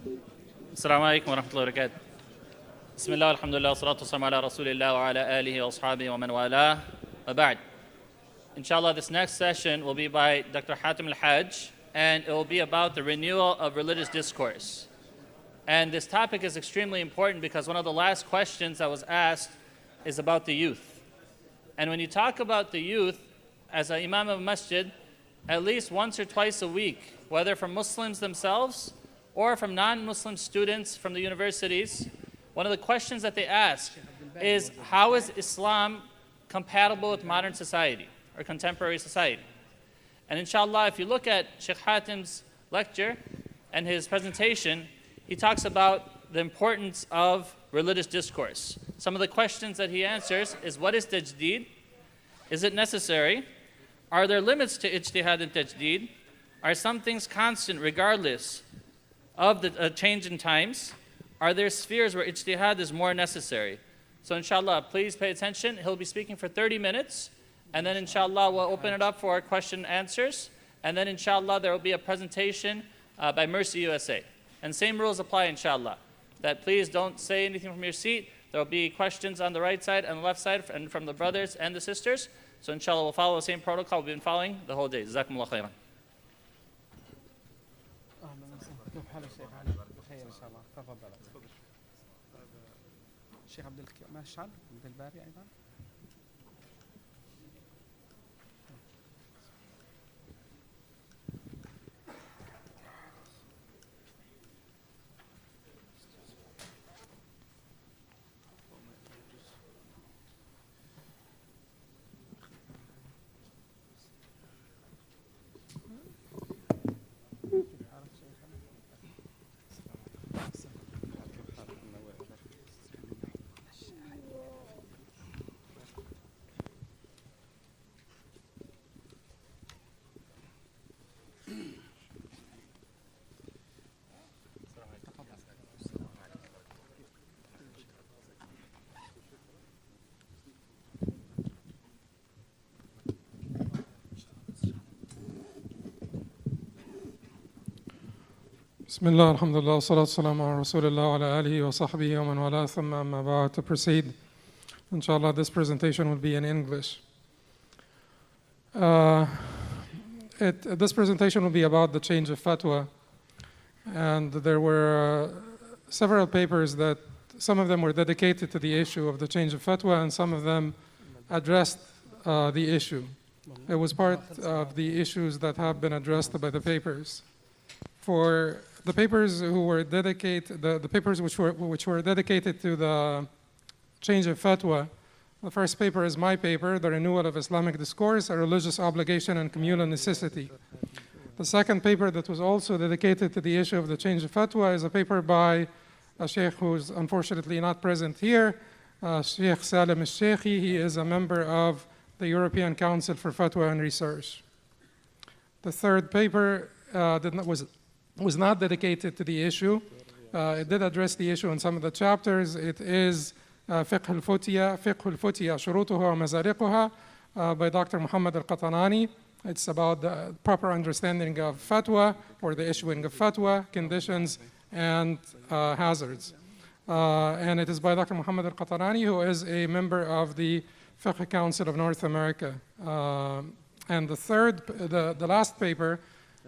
السلام عليكم ورحمة الله وبركاته. بسم الله والحمد لله والصلاة والسلام على رسول الله وعلى آله وأصحابه ومن والاه وبعد. Inshallah, this next session will be by Dr. Hatim al-Hajj, and it will be about the renewal of religious discourse. And this topic is extremely important because one of the last questions that was asked is about the youth. And when you talk about the youth, as an imam of a masjid, at least once or twice a week, whether from Muslims themselves or from non-Muslim students from the universities, one of the questions that they ask is, how is Islam compatible with modern society or contemporary society? And inshallah, if you look at Sheikh Hatim's lecture and his presentation, he talks about the importance of religious discourse. Some of the questions that he answers is, what is tajdeed? Is it necessary? Are there limits to ijtihad and tajdeed? Are some things constant regardless of the change in times? Are there spheres where ijtihad is more necessary? So inshallah, please pay attention. He'll be speaking for 30 minutes, and then inshallah we'll open it up for question and answers, and then inshallah there will be a presentation by Mercy USA. And same rules apply inshallah, that please don't say anything from your seat. There will be questions on the right side and the left side and from the brothers and the sisters. So inshallah we'll follow the same protocol we've been following the whole day. Jazakumullah khairan. الشيخ عبد المشعل عبد الباري أيضا. بسم الله الحمد لله والصلاة والسلام على رسول الله وعلى آله وصحبه ومن والاه ثم أما بعد. To proceed, inshallah, this presentation will be in English. This presentation will be about the change of fatwa, and there were several papers that some of them were dedicated to the issue of the change of fatwa, and some of them addressed the issue. It was part of the issues that have been addressed by the papers. For the papers who were dedicated, the papers which were dedicated to the change of fatwa, the first paper is my paper, The Renewal of Islamic Discourse, a Religious Obligation and Communal Necessity. The second paper that was also dedicated to the issue of the change of fatwa is a paper by a sheikh who's unfortunately not present here, Sheikh Salim al-Sheikhi. He is a member of the European Council for Fatwa and Research. The third paper was not dedicated to the issue. It did address the issue in some of the chapters. It is فقه الفتية شروطها ومزارقها by Dr. Muhammad al-Qatanani. It's about the proper understanding of fatwa, or the issuing of fatwa, conditions and hazards. And it is by Dr. Muhammad al-Qatanani, who is a member of the Fiqh Council of North America. And the last paper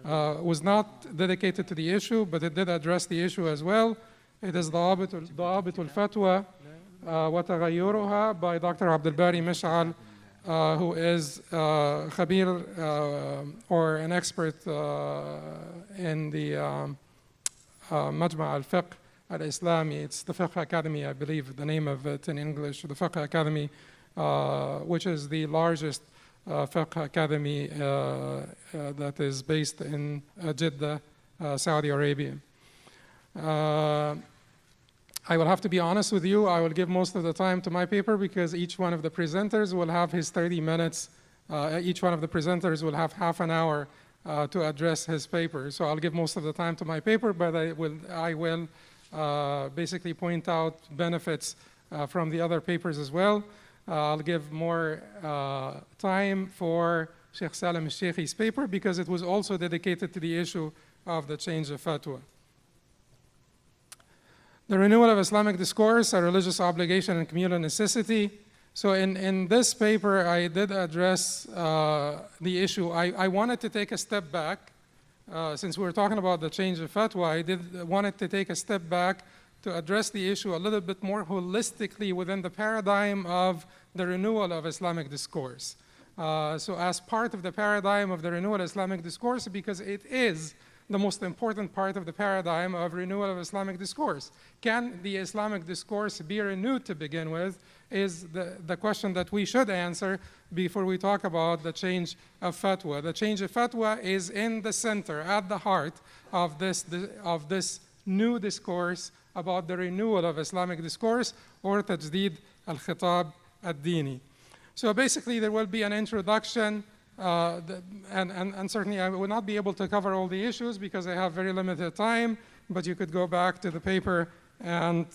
was not dedicated to the issue, but it did address the issue as well. It is ضوابط الفتوى وتغيرها by Dr. عبد الباري مشعل, who is khabir or an expert in the Majma' al-Fiqh al-Islami. It's the Fiqh Academy, I believe, the name of it in English, the Fiqh Academy, which is the largest Fiqh Academy that is based in Jeddah, Saudi Arabia. I will have to be honest with you. I will give most of the time to my paper because each one of the presenters will have his 30 minutes. Each one of the presenters will have half an hour to address his paper. So I'll give most of the time to my paper, but I will basically point out benefits from the other papers as well. I'll give more time for Sheikh Salim al-Sheikhi's paper because it was also dedicated to the issue of the change of fatwa. The renewal of Islamic discourse, a religious obligation and communal necessity. So in this paper, I did address the issue. I wanted to take a step back. Since we were talking about the change of fatwa, I wanted to take a step back to address the issue a little bit more holistically within the paradigm of the renewal of Islamic discourse. So as part of the paradigm of the renewal of Islamic discourse, because it is the most important part of the paradigm of renewal of Islamic discourse. Can the Islamic discourse be renewed to begin with is the question that we should answer before we talk about the change of fatwa. The change of fatwa is in the center, at the heart of this new discourse about the renewal of Islamic discourse, or tajdid al-khitab ad-dini. So basically there will be an introduction, and certainly I will not be able to cover all the issues because I have very limited time, but you could go back to the paper and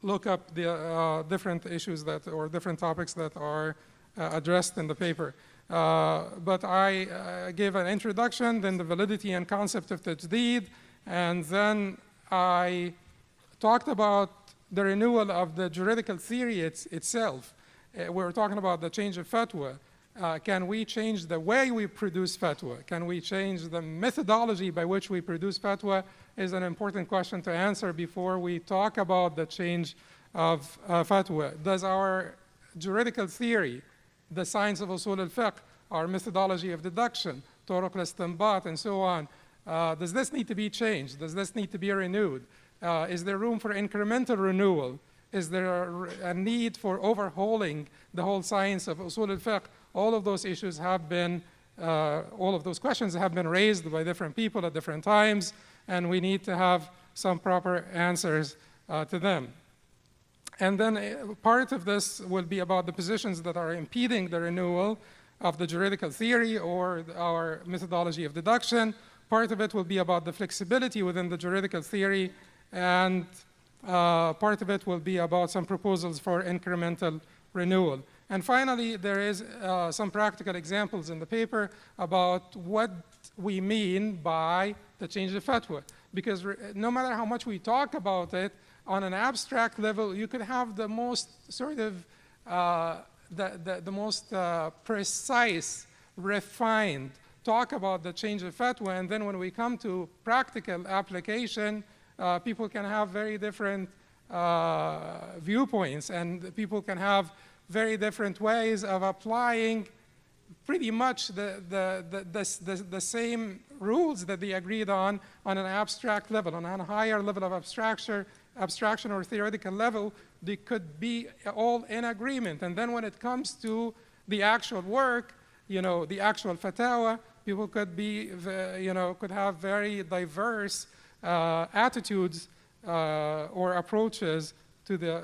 look up the different issues or different topics that are addressed in the paper. But I gave an introduction, then the validity and concept of tajdid, and then I talked about the renewal of the juridical theory itself. We were talking about the change of fatwa. Can we change the way we produce fatwa? Can we change the methodology by which we produce fatwa is an important question to answer before we talk about the change of fatwa. Does our juridical theory, the science of usul al-fiqh, our methodology of deduction, turuq al-istinbat, and so on, does this need to be changed? Does this need to be renewed? Is there room for incremental renewal? Is there a need for overhauling the whole science of usul al-fiqh? All of those issues have been, all of those questions have been raised by different people at different times, and we need to have some proper answers to them. And then part of this will be about the positions that are impeding the renewal of the juridical theory or our methodology of deduction. Part of it will be about the flexibility within the juridical theory, and part of it will be about some proposals for incremental renewal. And finally, there is some practical examples in the paper about what we mean by the change of fatwa. Because no matter how much we talk about it, on an abstract level, you could have the most sort of, the most precise, refined talk about the change of fatwa, and then when we come to practical application, people can have very different viewpoints, and people can have very different ways of applying pretty much the same rules that they agreed on an abstract level. On a higher level of abstraction or theoretical level, they could be all in agreement. And then when it comes to the actual work, the actual fatawa, people could be, could have very diverse attitudes or approaches to the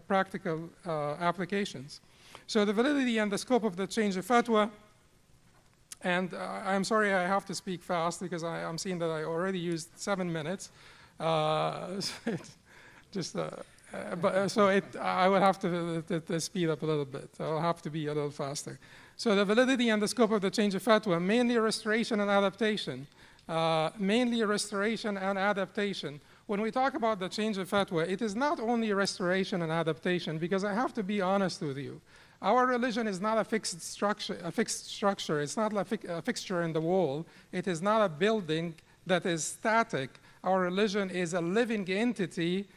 practical applications. So the validity and the scope of the change of fatwa, and I'm sorry I have to speak fast because I'm seeing that I already used 7 minutes. I would have to speed up a little bit. I'll have to be a little faster. So the validity and the scope of the change of fatwa, mainly restoration and adaptation. Mainly restoration and adaptation. When we talk about the change of fatwa, it is not only restoration and adaptation, because I have to be honest with you. Our religion is not a fixed structure. It's not like a fixture in the wall. It is not a building that is static. Our religion is a living entity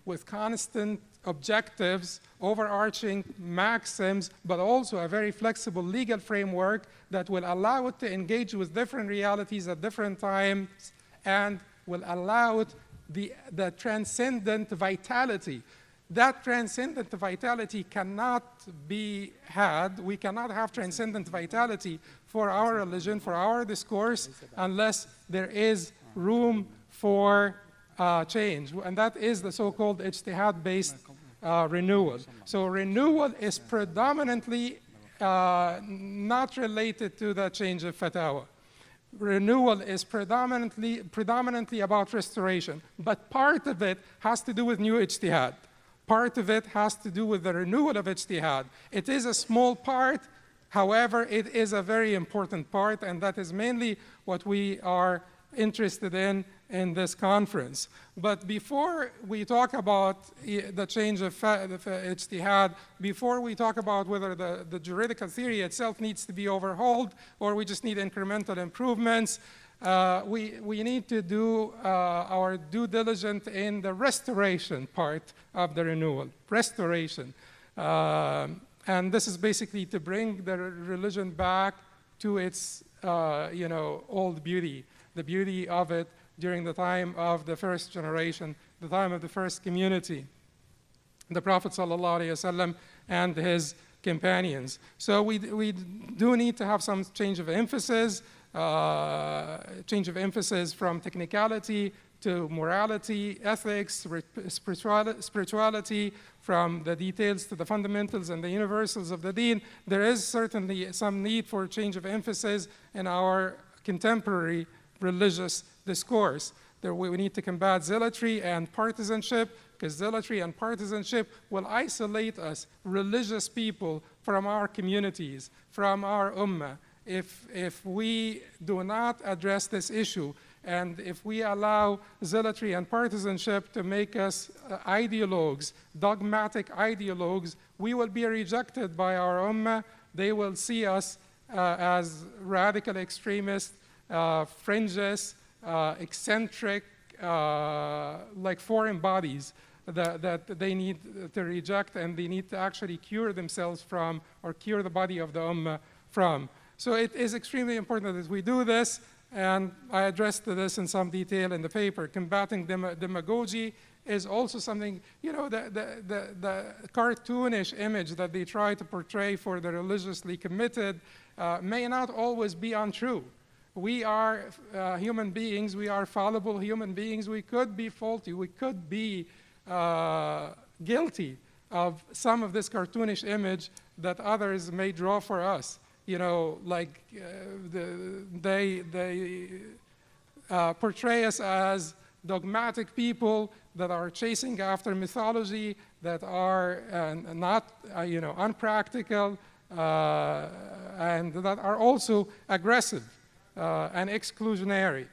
with constant objectives, overarching maxims, but also a very flexible legal framework that will allow it to engage with different realities at different times and will allow it the transcendent vitality. That transcendent vitality cannot be had. We cannot have transcendent vitality for our religion, for our discourse, unless there is room for change. And that is the so-called ijtihad-based renewal. So renewal is predominantly not related to the change of fatawa. Renewal is predominantly about restoration, but part of it has to do with new ijtihad. Part of it has to do with the renewal of ijtihad. It is a small part, however, it is a very important part, and that is mainly what we are interested in this conference. But before we talk about the change of ijtihad, before we talk about whether the juridical theory itself needs to be overhauled or we just need incremental improvements, we need to do our due diligence in the restoration part of the renewal, restoration. And this is basically to bring the religion back to its old beauty, the beauty of it during the time of the first generation, the time of the first community, the Prophet ﷺ and his companions. So we do need to have some change of emphasis from technicality to morality, ethics, spirituality, from the details to the fundamentals and the universals of the deen. There is certainly some need for change of emphasis in our contemporary religious discourse. We need to combat zealotry and partisanship, because zealotry and partisanship will isolate us, religious people, from our communities, from our ummah. If we do not address this issue, and if we allow zealotry and partisanship to make us ideologues, dogmatic ideologues, we will be rejected by our ummah. They will see us as radical extremists, fringes, eccentric, like foreign bodies that they need to reject, and they need to actually cure themselves from, or cure the body of the ummah from. So it is extremely important that we do this, and I addressed this in some detail in the paper. Combating demagogy is also something, the cartoonish image that they try to portray for the religiously committed may not always be untrue. We are human beings, we are fallible human beings, we could be faulty, we could be guilty of some of this cartoonish image that others may draw for us. Like they portray us as dogmatic people that are chasing after mythology, that are not, unpractical, and that are also aggressive and exclusionary.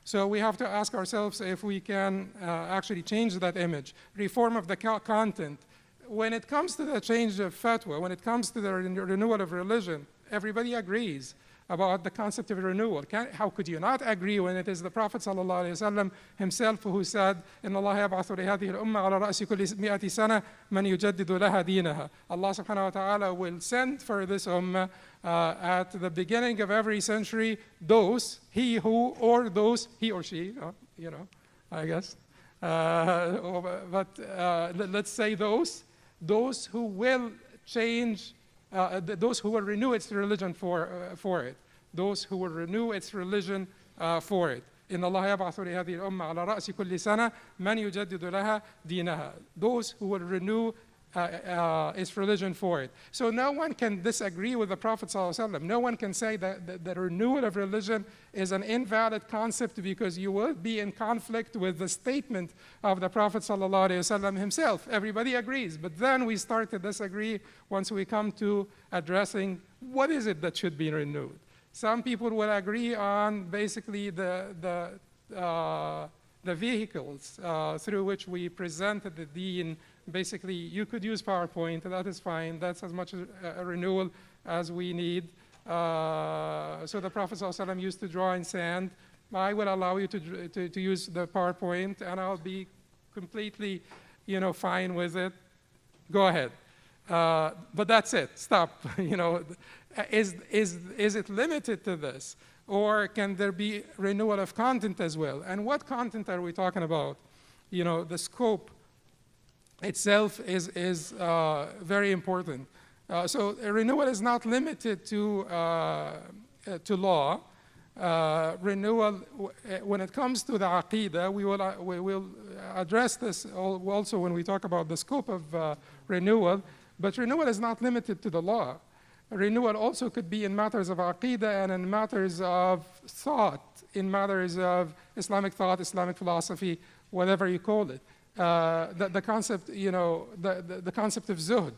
So we have to ask ourselves if we can actually change that image. Reform of the content. When it comes to the change of fatwa, when it comes to the renewal of religion, everybody agrees about the concept of renewal. How could you not agree when it is the Prophet ﷺ himself who said, إِنَّ اللَّهَ يَبْعَثُ لِهَذِهِ الْأُمَّةِ عَلَى رَأْسِ كُلِّ مِئَةِ سَنَةٍ مَنْ يُجَدِّدُ لَهَا دِينَهَا. Allah subhanahu wa ta'ala will send for this ummah at the beginning of every century those, he or she, I guess. But let's say those who will change, those who will renew its religion for it. Those who will renew its religion for it. إن الله يبعث لهذه الأمة على رأس كل سنة من يجدد لها دينها. Those who will renew its religion for it. So no one can disagree with the Prophet ﷺ. No one can say that the renewal of religion is an invalid concept because you will be in conflict with the statement of the Prophet ﷺ himself. Everybody agrees. But then we start to disagree once we come to addressing what is it that should be renewed. Some people will agree on basically the vehicles through which we presented the deen. Basically, you could use PowerPoint, that is fine. That's as much a renewal as we need. So the Prophet ﷺ used to draw in sand. I will allow you to use the PowerPoint, and I'll be completely, fine with it. Go ahead. But that's it. Stop. Is it limited to this? Or can there be renewal of content as well? And what content are we talking about? The scope itself is very important. So renewal is not limited to law. Renewal, when it comes to the aqidah, we will address this also when we talk about the scope of renewal. But renewal is not limited to the law. Renewal also could be in matters of aqidah and in matters of thought, in matters of Islamic thought, Islamic philosophy, whatever you call it. The concept, the concept of zuhd.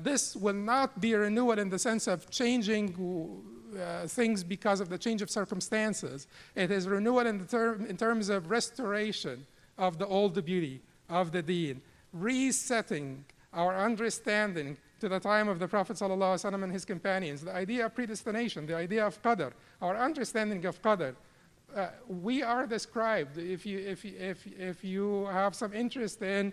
This will not be a renewal in the sense of changing things because of the change of circumstances. It is renewal in terms of restoration of the old beauty of the deen, resetting our understanding to the time of the Prophet ﷺ and his companions. The idea of predestination, the idea of qadr, our understanding of qadr. We are described, if you have some interest in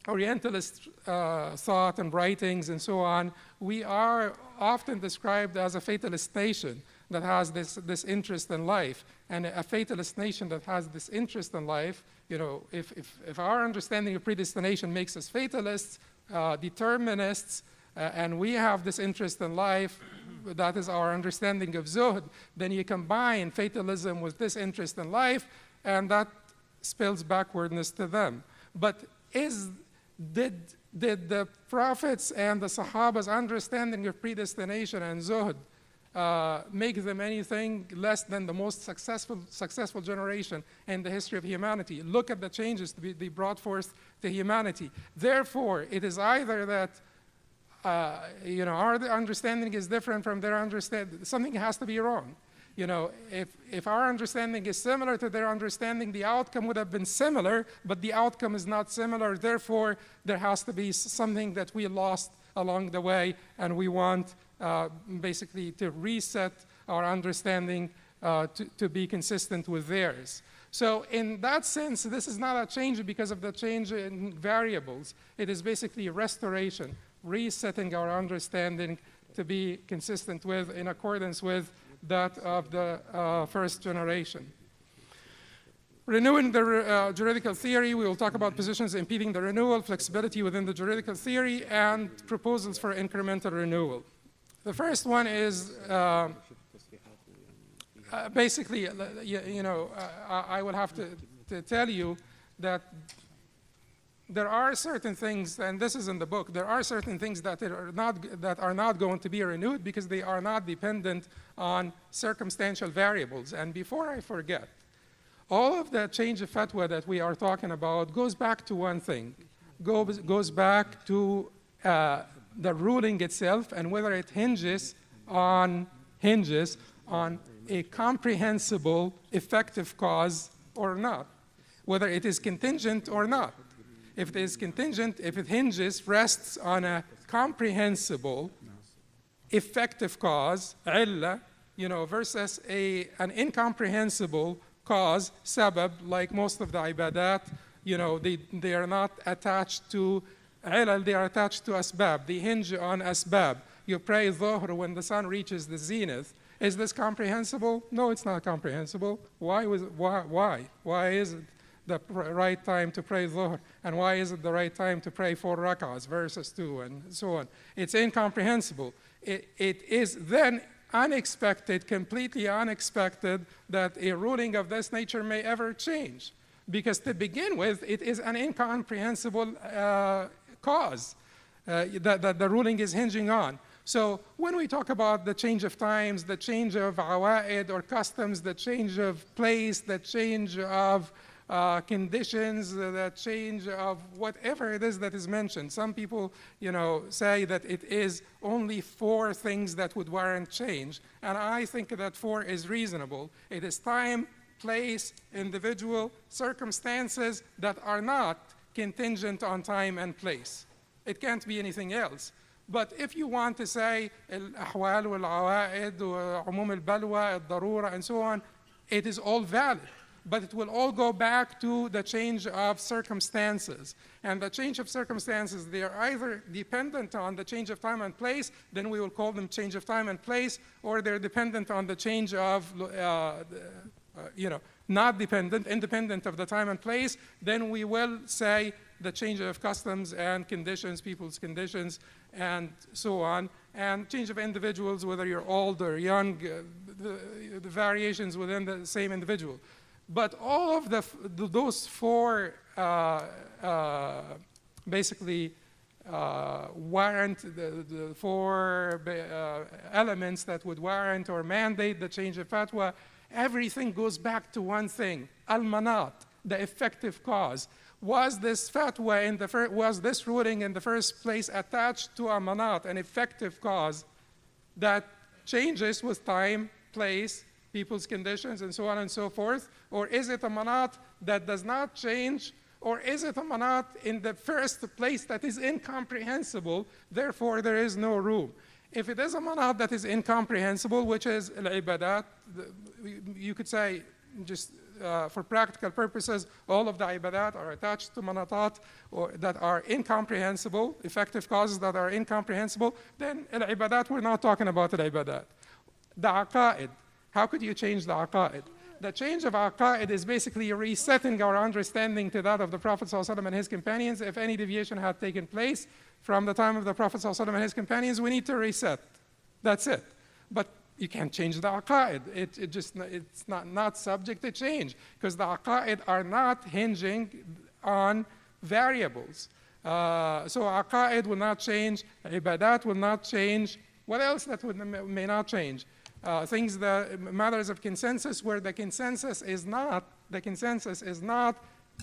Orientalist thought and writings and so on, we are often described as a fatalist nation that has this interest in life. And a fatalist nation that has this interest in life, you know, if our understanding of predestination makes us fatalists, determinists, and we have this interest in life, that is our understanding of zuhd, then you combine fatalism with this interest in life, and that spills backwardness to them. But did the prophets and the Sahaba's understanding of predestination and zuhd make them anything less than the most successful generation in the history of humanity? Look at the changes they brought forth to humanity. Therefore, it is either that you know, our understanding is different from their understanding. Something has to be wrong. You know, if our understanding is similar to their understanding, the outcome would have been similar, but the outcome is not similar. Therefore, there has to be something that we lost along the way, and we want basically to reset our understanding to be consistent with theirs. So in that sense, this is not a change because of the change in variables. It is basically restoration, resetting our understanding to be consistent with, in accordance with that of the first generation. Renewing the juridical theory, we will talk about positions impeding the renewal, flexibility within the juridical theory, and proposals for incremental renewal. The first one is basically, you know, I will have to tell you that there are certain things, and this is in the book, there are certain things that are not going to be renewed because they are not dependent on circumstantial variables. And before I forget, all of the change of fatwa that we are talking about goes back to one thing, goes back to the ruling itself and whether it hinges on a comprehensible, effective cause or not, whether it is contingent or not. If it is contingent, if it rests on a comprehensible, effective cause, illah, you know, versus an incomprehensible cause, sabab, like most of the ibadat, you know, they are not attached to ilal, they are attached to asbab. They hinge on asbab. You pray dhuhr when the sun reaches the zenith. Is this comprehensible? No, it's not comprehensible. Why is it the right time to pray dhuhr? And why is it the right time to pray 4 rak'ahs versus 2 and so on? It's incomprehensible. It is then unexpected, completely unexpected, that a ruling of this nature may ever change. Because to begin with, it is an incomprehensible cause that the ruling is hinging on. So when we talk about the change of times, the change of awa'id or customs, the change of place, the change of conditions, the change of whatever it is that is mentioned. Some people, you know, say that it is only 4 things that would warrant change, and I think that 4 is reasonable. It is time, place, individual, circumstances that are not contingent on time and place. It can't be anything else. But if you want to say al-ahwal wal-awa'id, umum al-balwa, al-darura, and so on, it is all valid. But it will all go back to the change of circumstances. And the change of circumstances, they are either dependent on the change of time and place, then we will call them change of time and place, or they're dependent on the change of, you know, not dependent, independent of the time and place, then we will say the change of customs and conditions, people's conditions, and so on. And change of individuals, whether you're old or young, the variations within the same individual. But all of those 4 basically warrant the 4 elements that would warrant or mandate the change of fatwa. Everything goes back to one thing, al-manat, the effective cause. Was this fatwa was this ruling in the first place attached to a manat, an effective cause that changes with time, place, people's conditions, and so on and so forth? Or is it a manat that does not change? Or is it a manat in the first place that is incomprehensible, therefore there is no room? If it is a manat that is incomprehensible, which is al-ibadat, you could say, just for practical purposes, all of the ibadat are attached to manatat or that are incomprehensible, effective causes that are incomprehensible, then al-ibadat, we're not talking about al-ibadat. The aqa'id, how could you change the aqa'id? The change of aqa'id is basically resetting our understanding to that of the Prophet ﷺ and his companions. If any deviation had taken place from the time of the Prophet ﷺ and his companions, we need to reset. That's it. But you can't change the aqa'id. It's not subject to change because the aqa'id are not hinging on variables. So aqa'id will not change, ibadat will not change. What else that may not change? Things that matters of consensus where the consensus is not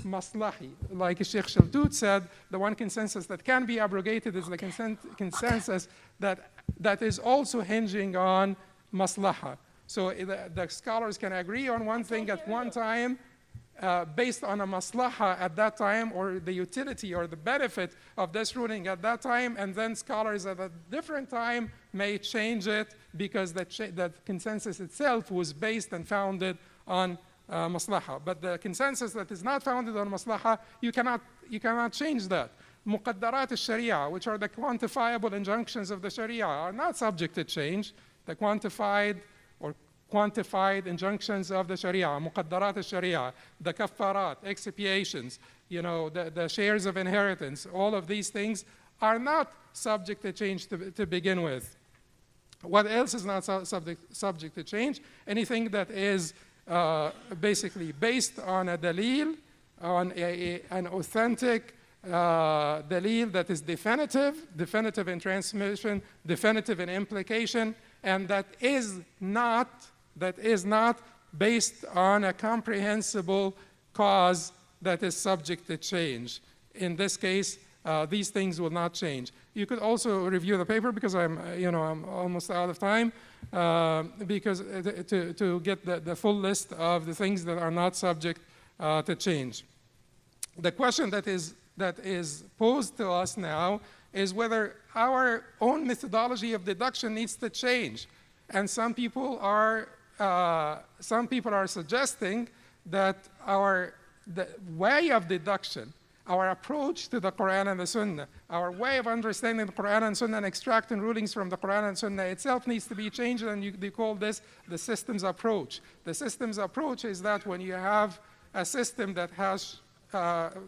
maslahi. Like Sheikh Shaltut said, the one consensus that can be abrogated is the consensus that is also hinging on maslaha. So the scholars can agree on one thing at one time based on a maslaha at that time, or the utility or the benefit of this ruling at that time, and then scholars at a different time may change it because that consensus itself was based and founded on maslaha. But the consensus that is not founded on maslaha, you cannot change that. Muqaddarat al-Sharia, which are the quantifiable injunctions of the Sharia, are not subject to change. The quantified injunctions of the Sharia, muqaddarat al-Sharia, the kaffarat, expiations, the shares of inheritance, all of these things are not subject to change to begin with. What else is not subject to change? Anything that is basically based on a dalil, on an authentic dalil that is definitive in transmission, definitive in implication, and that is not based on a comprehensible cause that is subject to change. In this case, these things will not change. You could also review the paper because I'm almost out of time, because to get the full list of the things that are not subject to change. The question that is posed to us now is whether our own methodology of deduction needs to change. And some people are suggesting that the way of deduction, our approach to the Quran and the Sunnah, our way of understanding the Quran and Sunnah and extracting rulings from the Quran and Sunnah itself needs to be changed, and they call this the systems approach. The systems approach is that when you have a system that has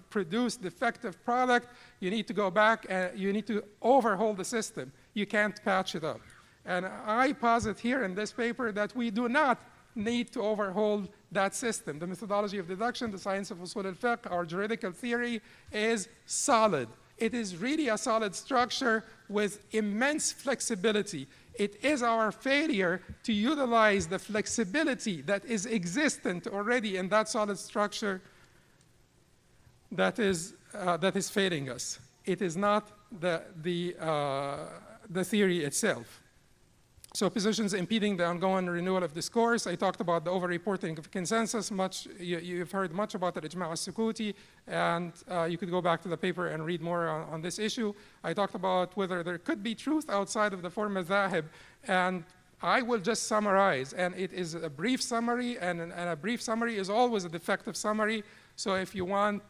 produced defective product, you need to go back and you need to overhaul the system. You can't patch it up. And I posit here in this paper that we do not need to overhaul that system. The methodology of deduction, the science of usul al-fiqh, our juridical theory is solid. It is really a solid structure with immense flexibility. It is our failure to utilize the flexibility that is existent already in that solid structure that is failing us. It is not the theory itself. So positions impeding the ongoing renewal of discourse. I talked about the over-reporting of consensus. You've heard much about the ijma' al-sukuti, and you could go back to the paper and read more on this issue. I talked about whether there could be truth outside of the four madhahib, and I will just summarize, and it is a brief summary, and a brief summary is always a defective summary. So if you want,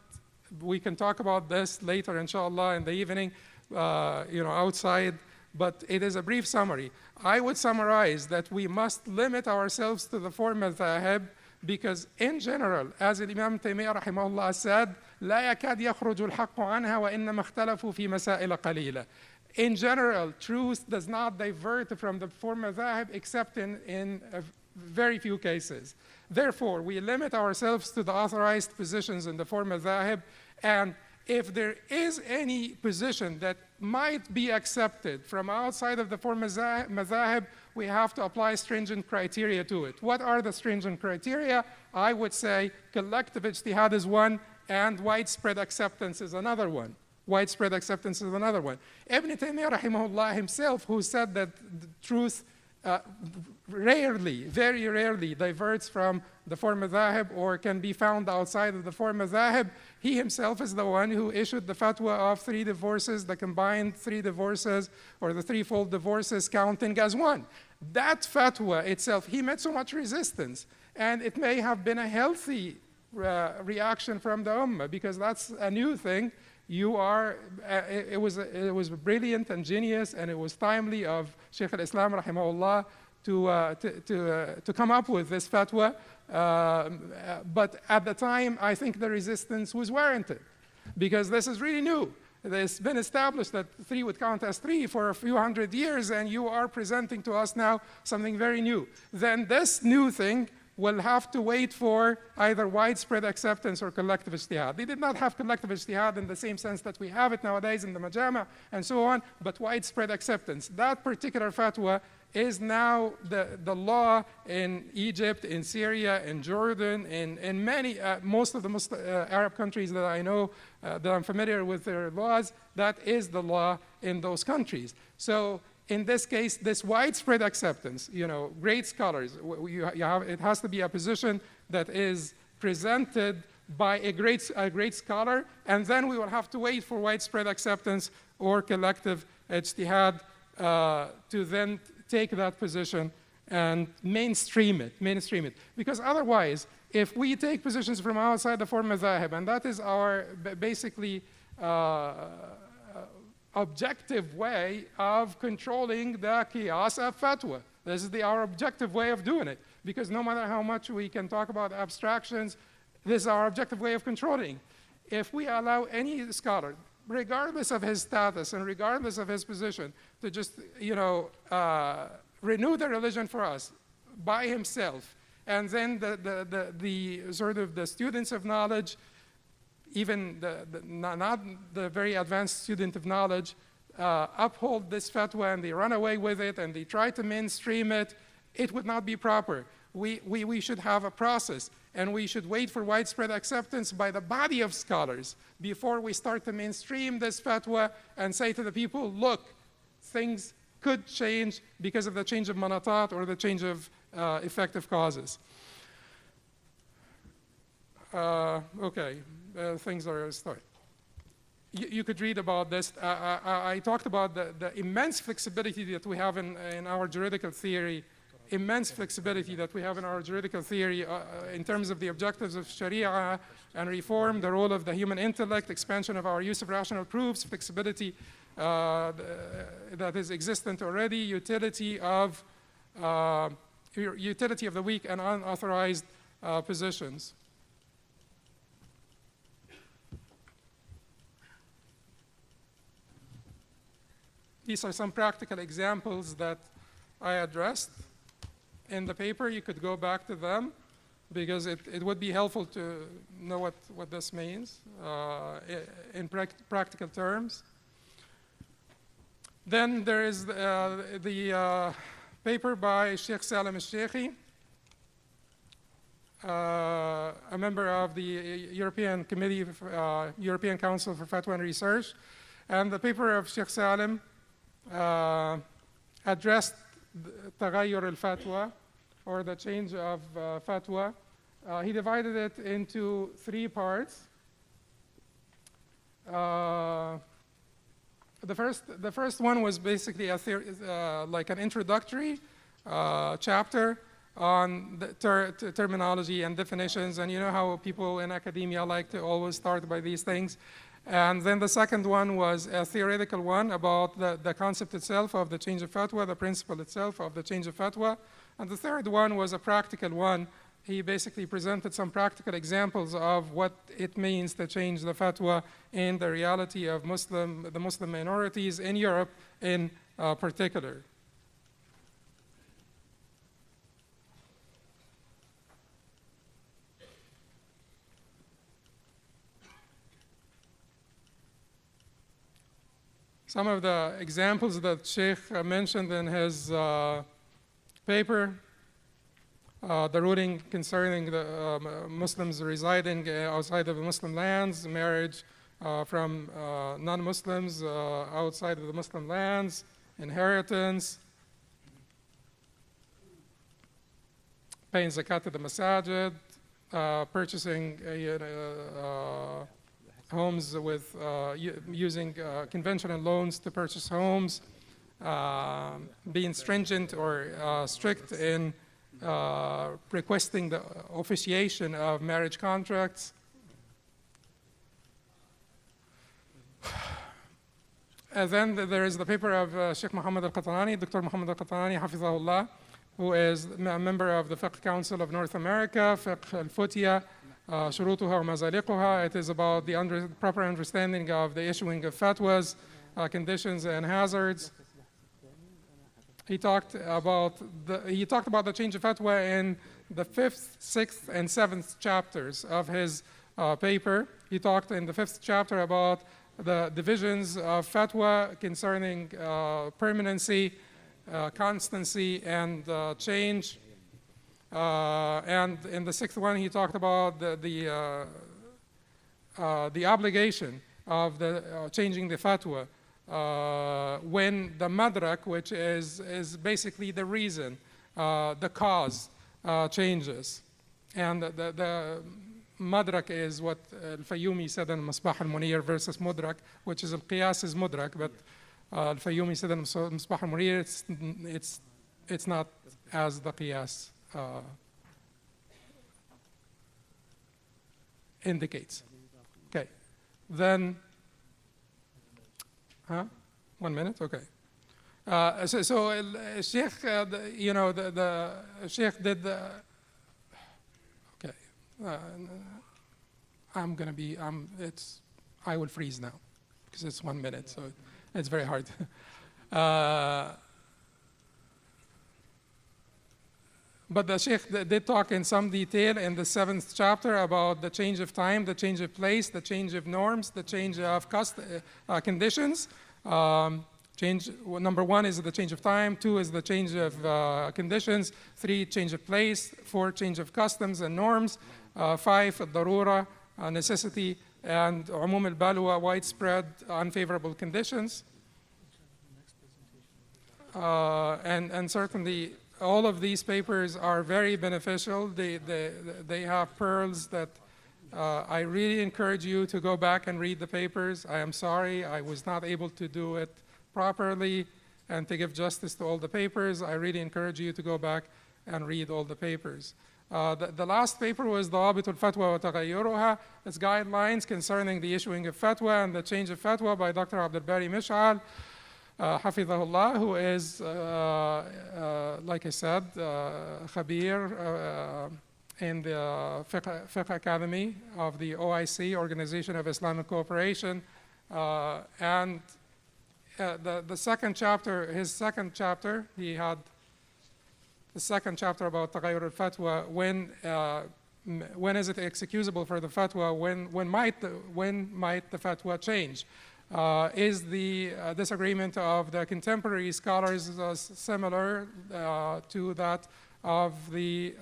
we can talk about this later, inshallah, in the evening, outside. But it is a brief summary. I would summarize that we must limit ourselves to the four madhahib because in general, as Imam Taymiyyah rahimahullah said, لا يكاد يخرج الحق عنها وإنما اختلفوا في مسائل قليلة. In general, truth does not divert from the four madhahib except in very few cases. Therefore, we limit ourselves to the authorized positions in the four madhahib, and if there is any position that might be accepted from outside of the four madhahib, we have to apply stringent criteria to it. What are the stringent criteria? I would say collective ijtihad is one, and widespread acceptance is another one. Widespread acceptance is another one. Ibn Taymiyyah rahimahullah himself, who said that the truth rarely, very rarely diverts from the four madhahib or can be found outside of the four madhahib, he himself is the one who issued the fatwa of 3 divorces, the combined 3 divorces or the threefold divorces counting as one. That fatwa itself, he met so much resistance, and it may have been a healthy reaction from the ummah, because that's a new thing. It was brilliant and genius, and it was timely of Shaykh al-Islam rahimahullah to come up with this fatwa. But at the time, I think the resistance was warranted, because this is really new. It's been established that 3 would count as 3 for a few hundred years, and you are presenting to us now something very new. Then this new thing will have to wait for either widespread acceptance or collective ijtihad. They did not have collective ijtihad in the same sense that we have it nowadays in the majama and so on, but widespread acceptance. That particular fatwa is now the law in Egypt, in Syria, in Jordan, in many, most of the Arab countries that I know, that I'm familiar with their laws. That is the law in those countries. So in this case, this widespread acceptance, great scholars, it has to be a position that is presented by a great scholar, and then we will have to wait for widespread acceptance or collective ijtihad to then take that position and mainstream it. Because otherwise, if we take positions from outside the four madhahib, and that is our basically objective way of controlling the qiyas of fatwa. This is our objective way of doing it, because no matter how much we can talk about abstractions, this is our objective way of controlling. If we allow any scholar, regardless of his status and regardless of his position, to just renew the religion for us by himself, and then the sort of the students of knowledge, even not the very advanced student of knowledge, uphold this fatwa and they run away with it and they try to mainstream it, it would not be proper. We should have a process, and we should wait for widespread acceptance by the body of scholars before we start to mainstream this fatwa and say to the people, look, things could change because of the change of manatat or the change of effective causes. Okay. Things are starting. You could read about this. I talked about the immense flexibility that we have in our juridical theory, in terms of the objectives of Sharia and reform, the role of the human intellect, expansion of our use of rational proofs, flexibility that is existent already, utility of the weak and unauthorized positions. These are some practical examples that I addressed in the paper. You could go back to them, because it would be helpful to know what this means in practical terms. Then there is the paper by Sheikh Salim al-Sheikhi, a member of the European Committee, European Council for Fatwa and Research. And the paper of Sheikh Salim addressed تغير الفتوى, or the change of fatwa. He divided it into 3 parts. The first one was basically a like an introductory chapter on the terminology and definitions, and you know how people in academia like to always start by these things. And then the second one was a theoretical one about the concept itself of the change of fatwa, the principle itself of the change of fatwa. And the third one was a practical one. He basically presented some practical examples of what it means to change the fatwa in the reality of the Muslim minorities in Europe in particular. Some of the examples that Sheikh mentioned in his paper, the ruling concerning the Muslims residing outside of the Muslim lands, marriage from non-Muslims outside of the Muslim lands, inheritance, paying zakat to the masajid, purchasing homes with using conventional loans to purchase homes, being stringent or strict in requesting the officiation of marriage contracts. And then there is the paper of Sheikh Muhammad al-Qatanani, Dr. Muhammad al-Qatanani, Hafizahullah, who is a member of the Fiqh Council of North America, Fiqh al-Futya, Shurutuha wa Mazaliquha. It is about the proper understanding of the issuing of fatwas, conditions and hazards. He talked about the change of fatwa in the 5th, 6th, and 7th chapters of his paper. He talked in the 5th chapter about the divisions of fatwa concerning permanency, constancy, and change. And in the 6th one, he talked about the obligation of changing the fatwa when the madrak, which is basically the reason, the cause changes. And the madrak is what al-Fayyumi said in Misbah al-Munir versus mudrak, which is al-Qiyas is mudrak, but al-Fayyumi said in Misbah al-Munir it's not as the Qiyas indicates. Okay, then, 1 minute, okay. So Sheikh, the Sheikh did the, okay, I will freeze now because it's 1 minute, so it's very hard. But the Sheikh did talk in some detail in the 7th chapter about the change of time, the change of place, the change of norms, the change of conditions. Number 1 is the change of time, 2 is the change of conditions, 3, change of place, 4, change of customs and norms, 5, darura, necessity, and umum al-balwa, widespread unfavorable conditions. And certainly, all of these papers are very beneficial. They have pearls that I really encourage you to go back and read the papers. I am sorry I was not able to do it properly and to give justice to all the papers. I really encourage you to go back and read all the papers. The last paper was ضوابط الفتوى وتغيرها. It's guidelines concerning the issuing of fatwa and the change of fatwa by Dr. Abdul Bari Mish'al, Hafizahullah, who is, like I said, Khabir in the Fiqh Academy of the OIC, Organization of Islamic Cooperation. And the second chapter, his second chapter, he had the second chapter about تغير الفتوى, when is it excusable for the fatwa, when might the fatwa change? Is the disagreement of the contemporary scholars similar to that of the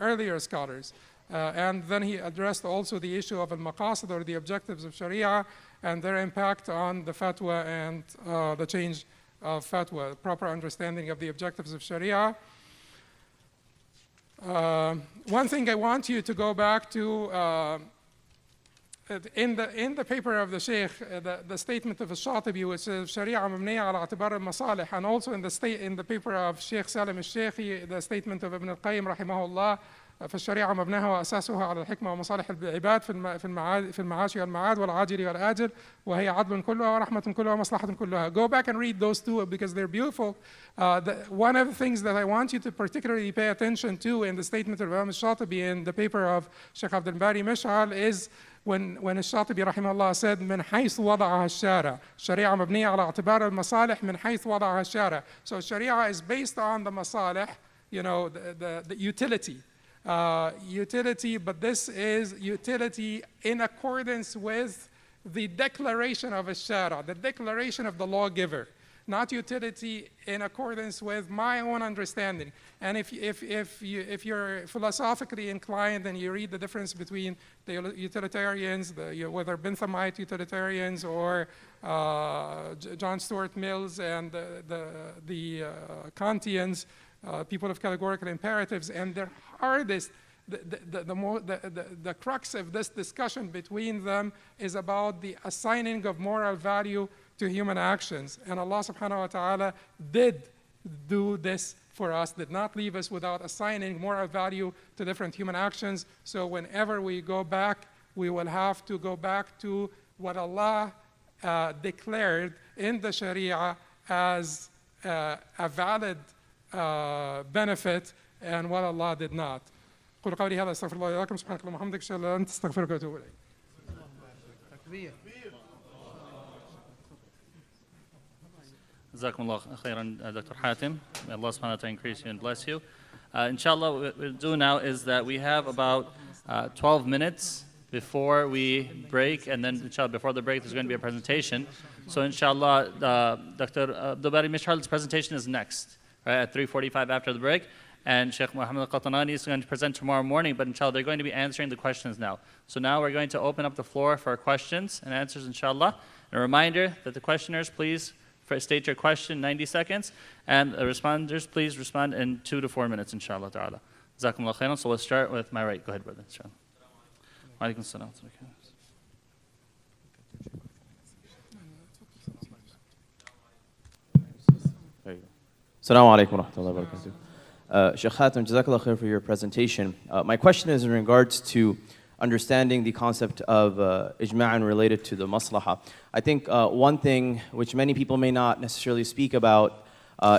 earlier scholars? And then he addressed also the issue of المقاصد, or the objectives of Sharia, and their impact on the fatwa and the change of fatwa, proper understanding of the objectives of Sharia. One thing I want you to go back to, in the paper of the Sheikh, the statement of al-Shatibi, which says Sharia mabniya ala i'tibar al-masalih, and also in the paper of Sheikh Salim al-Sheikhi, the statement of Ibn al-Qayyim rahimahullah, فالشريعة مبناها وأساسها على الحكمة ومصالح العباد في المعاش والمعاد والعاجل والآجل وهي عدل كلها ورحمة كلها ومصلحة كلها. Go back and read those two because they're beautiful. One of the things that I want you to particularly pay attention to in the statement of Imam al-Shatibi in the paper of Sheikh Abdul Bari Mish'al is when al-Shatibi rahimahullah said من حيث وضعها الشارع. الشريعة مبنية على اعتبار المصالح من حيث وضعها الشارع. So Sharia is based on the masalih, the utility. But this is utility in accordance with the declaration of al-Shara, the declaration of the lawgiver. not utility in accordance with my own understanding. And if you're philosophically inclined and you read the difference between the utilitarians, whether Benthamite utilitarians or John Stuart Mill's and the Kantians, people of categorical imperatives, and their hardest, the crux of this discussion between them is about the assigning of moral value to human actions. And Allah subhanahu wa ta'ala did do this for us, did not leave us without assigning moral value to different human actions. So whenever we go back, we will have to go back to what Allah declared in the Sharia as a valid benefit and what Allah did not. قولوا قولي هذا استغفر الله لكم سبحانك اللهم وبحمدك اشهد ان لا اله الا انت استغفرك واتوب اليك. تكبير. Jazakumullah khairan, Dr. Hatim. May Allah subhanahu wa ta'ala increase you and bless you. Inshallah, what we'll do now is that we have about 12 minutes before we break, and then inshallah before the break there's going to be a presentation. So inshallah, Dr. Abdul Bari Mishhal's presentation is next, right, at 3:45 after the break. And Sheikh Muhammad al-Qatanani is going to present tomorrow morning, but inshallah they're going to be answering the questions now. So now we're going to open up the floor for questions and answers, inshallah. And a reminder that the questioners, please state your question in 90 seconds, and the responders, please respond in 2 to 4 minutes, inshallah ta'ala. Jazakumullah khairan. So we'll start with my right. Go ahead, brother, inshallah. Wa alaikum salam. There you go. Assalamu alaikum wa rahmatullahi wa barakatuh. Sheikh Khatam, Jazakallah khair for your presentation. My question is in regards to understanding the concept of ijma'an related to the maslaha. I think one thing which many people may not necessarily speak about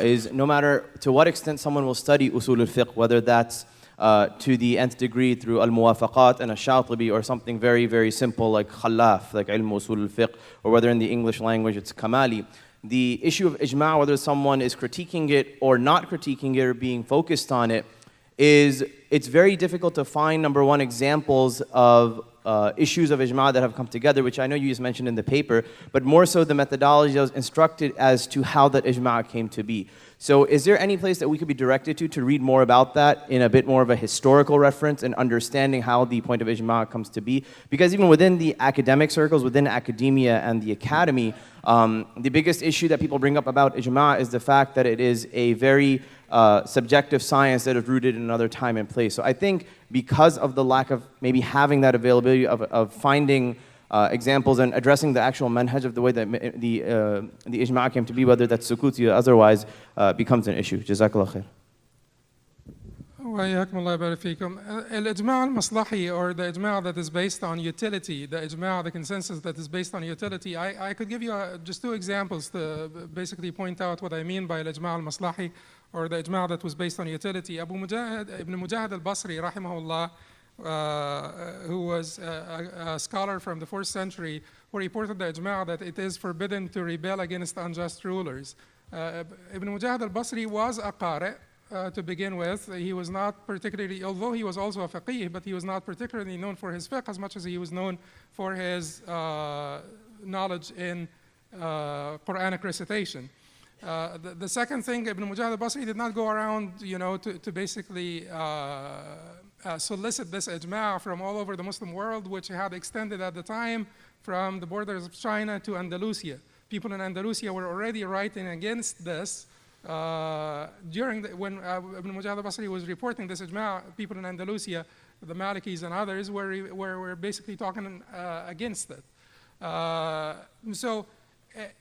is no matter to what extent someone will study usul al-fiqh, whether that's to the nth degree through al-muwafaqat and al-shatibi, or something very, very simple like khalaf, like ilm usul al-fiqh, or whether in the English language it's kamali. The issue of ijma', whether someone is critiquing it or not critiquing it or being focused on it, it's very difficult to find, number one, examples of issues of ijma' that have come together, which I know you just mentioned in the paper, but more so the methodology that was instructed as to how that ijma' came to be. So is there any place that we could be directed to read more about that in a bit more of a historical reference and understanding how the point of ijma' comes to be? Because even within the academic circles, within academia and the academy, the biggest issue that people bring up about ijma' is the fact that it is a very subjective science that is rooted in another time and place. So I think because of the lack of maybe having that availability of finding examples and addressing the actual manhaj of the way that the ijma' came to be, whether that's sukuti or otherwise, becomes an issue. Jazakallah khair. وإياكم الله يبارك فيكم. الإجماع المصلحي, or the ijma' that is based on utility, the ijma', the consensus that is based on utility, I could give you just 2 examples to basically point out what I mean by الإجماع المصلحي, or the ijma' that was based on utility. Ibn Mujahid al-Basri, rahimahullah, who was a scholar from the 4th century, who reported the ijma' that it is forbidden to rebel against unjust rulers. Ibn Mujahid al-Basri was a qari' to begin with. He was not particularly, although he was also a faqih, but he was not particularly known for his fiqh as much as he was known for his knowledge in Quranic recitation. The second thing, Ibn Mujahid al-Basri did not go around, to basically solicit this ijma' from all over the Muslim world, which had extended at the time from the borders of China to Andalusia. People in Andalusia were already writing against this. When Ibn Mujahid al-Basri was reporting this ijma', people in Andalusia, the Malikis and others, were basically talking against it. So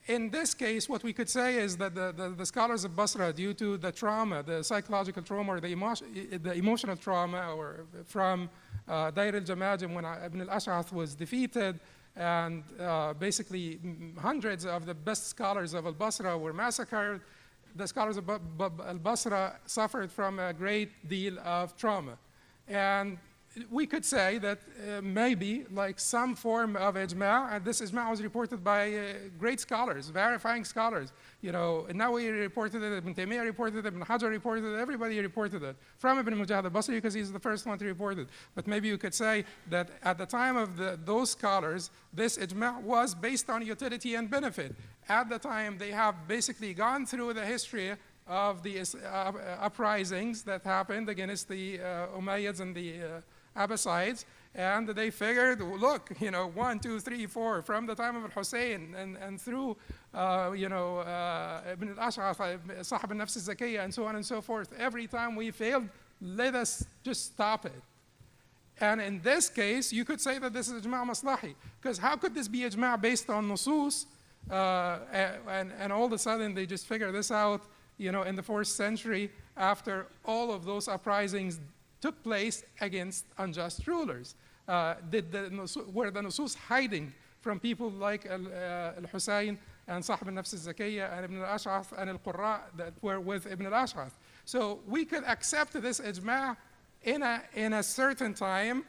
in this case, what we could say is that the scholars of Basra, due to the trauma, the psychological trauma, or the emotional trauma, or from Dair al-Jamajim, when Ibn al-Ash'ath was defeated, and basically hundreds of the best scholars of al-Basra were massacred, the scholars of al-Basra suffered from a great deal of trauma. And we could say that maybe like some form of ijma', and this ijma' was reported by great scholars, verifying scholars. You know, Nawawi reported it, Ibn Taymiyyah reported it, Ibn Hajar reported it, everybody reported it. From Ibn Mujahid al-Basri, because he's the first one to report it. But maybe you could say that at the time of those scholars, this ijma' was based on utility and benefit. At the time, they have basically gone through the history of the uprisings that happened against the Umayyads and the Abbasides, and they figured, look, you know, 1, 2, 3, 4, from the time of al-Hussein and through, you know, Ibn al-Ash'ath, Sahib al-Nafs al-Zakiyya, and so on and so forth. Every time we failed, let us just stop it. And in this case, you could say that this is ijma' maslahi, because how could this be ijma' based on nusus, and all of a sudden they just figure this out, you know, in the 4th century after all of those uprisings took place against unjust rulers. Were the nusus hiding from people like al-Hussein and Sahib al-Nafs al-Zakiyya and Ibn al-Ash'ath and al-Qurra that were with Ibn al-Ash'ath? So we could accept this ijma' in a certain time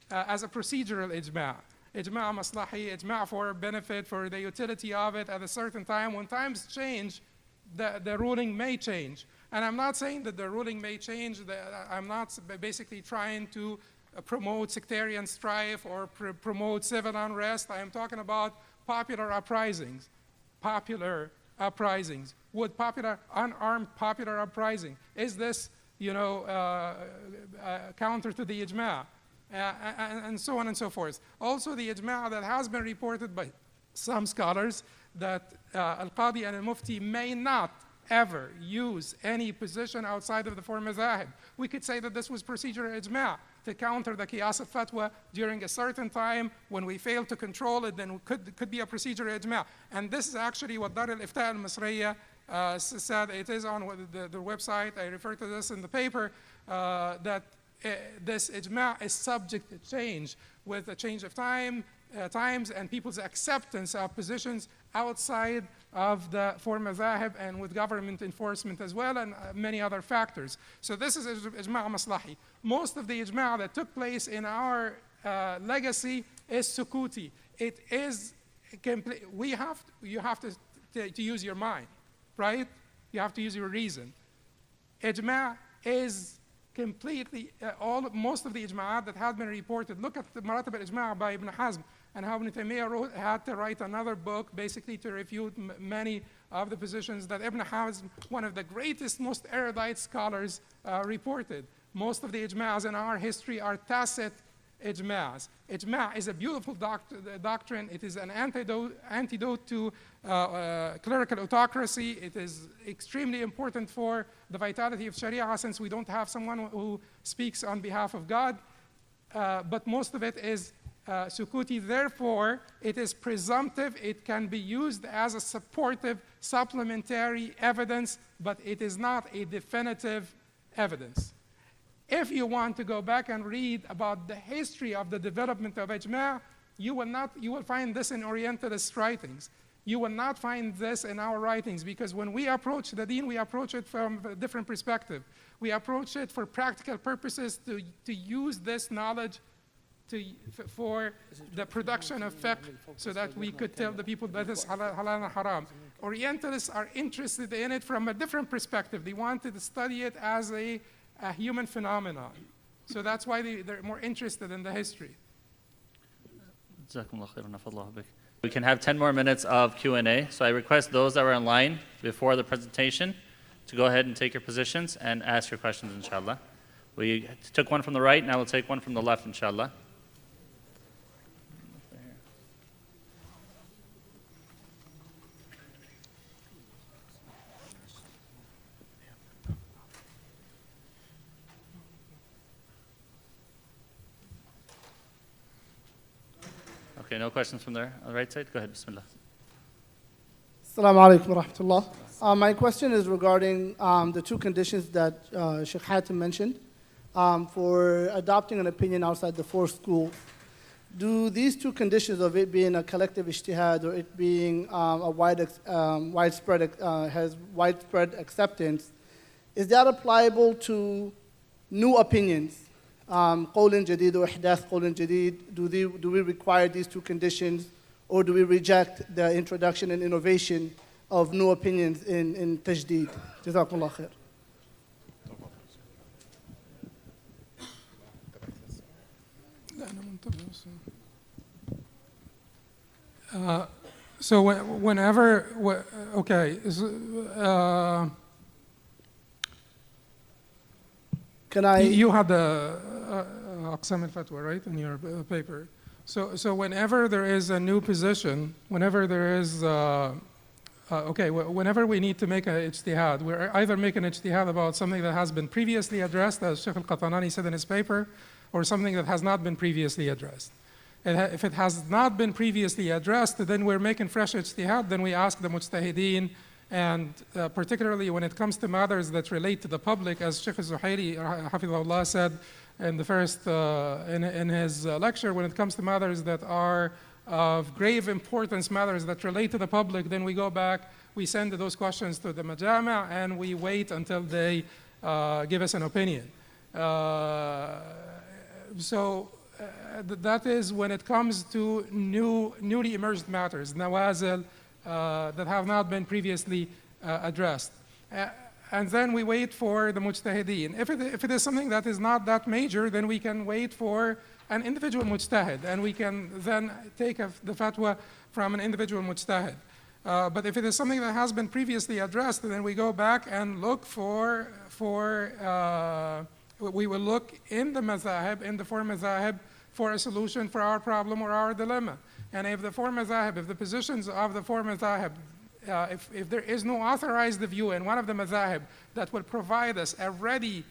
as a procedural ijma'. Ijma' maslahi, ijma' for benefit, for the utility of it at a certain time. When times change, the ruling may change. And I'm not saying that the ruling may change. I'm not basically trying to promote sectarian strife or promote civil unrest. I am talking about popular uprisings. Popular uprisings. Would unarmed popular uprising, is this, you know, counter to the ijma'? And so on and so forth. Also, the ijma' that has been reported by some scholars that al-Qadi and al-Mufti may not ever use any position outside of the 4 mazahib. We could say that this was procedural ijma' to counter the qiyas al-fatwa during a certain time. When we fail to control it, then it could be a procedural ijma'. And this is actually what Dar al-Ifta al-Masriya said. It is on the website. I refer to this in the paper, that this ijma' is subject to change with the change of times and people's acceptance of positions outside of the 4 mazahib and with government enforcement as well, and many other factors. So this is ijma' maslahi. Most of the ijma' that took place in our legacy is sukuti. It is complete. You have to use your mind, right? You have to use your reason. Ijma' is completely, most of the ijma'at that have been reported. Look at the Maratib al-Ijma' by Ibn Hazm, and how Ibn Taymiyyah had to write another book basically to refute many of the positions that Ibn Hazm, one of the greatest, most erudite scholars, reported. Most of the ijma'as in our history are tacit ijma'as. Ijma' is a beautiful doctrine. It is an antidote to clerical autocracy. It is extremely important for the vitality of Sharia, since we don't have someone who speaks on behalf of God. But most of it is sukuti. Therefore, it is presumptive. It can be used as a supportive, supplementary evidence, but it is not a definitive evidence. If you want to go back and read about the history of the development of ijma', you will find this in Orientalist writings. You will not find this in our writings, because when we approach the deen, we approach it from a different perspective. We approach it for practical purposes, to use this knowledge for the production of fiqh, so that we could tell the people that is halal and haram. Orientalists are interested in it from a different perspective. They wanted to study it as a human phenomenon. So that's why they're more interested in the history. We can have 10 more minutes of Q&A. So I request those that were in line before the presentation to go ahead and take your positions and ask your questions, inshallah. We took one from the right, now we'll take one from the left, inshallah. Okay, no questions from there. On the right side, go ahead, bismillah. Assalamu alaikum wa rahmatullah. My question is regarding the 2 conditions that Sheikh Hatem mentioned for adopting an opinion outside the 4 schools. Do these 2 conditions of it being a collective ijtihad, or it being has widespread acceptance, is that applicable to new opinions? قول جديد or إحداث قول جديد, do we require these two conditions, or do we reject the introduction and innovation of new opinions in تجديد? جزاكم الله خير. So whenever, okay, Can I? you had the أقسام الفتوى, right, in your paper. So whenever there is a new position, whenever there is, whenever we need to make an ijtihad, we're either making an ijtihad about something that has been previously addressed, as Sheikh al-Qatanani said in his paper, or something that has not been previously addressed. If it has not been previously addressed, then we're making fresh ijtihad, then we ask the mujtahideen, and particularly when it comes to matters that relate to the public, as Sheikh al-Zuhairi, hafidhahullah, said in the first, in his lecture, when it comes to matters that are of grave importance, matters that relate to the public, then we go back, we send those questions to the majama', and we wait until they give us an opinion. That is when it comes to newly emerged matters, nawazil, that have not been previously addressed. And then we wait for the mujtahideen. If it is something that is not that major, then we can wait for an individual mujtahid, and we can then take the fatwa from an individual mujtahid. But if it is something that has been previously addressed, then we go back and look we will look in the mazahib, in the four mazahib, for a solution for our problem or our dilemma. And if the four mazahib, if the positions of the four mazahib, if there is no authorized view in one of the mazahib that will provide us a ready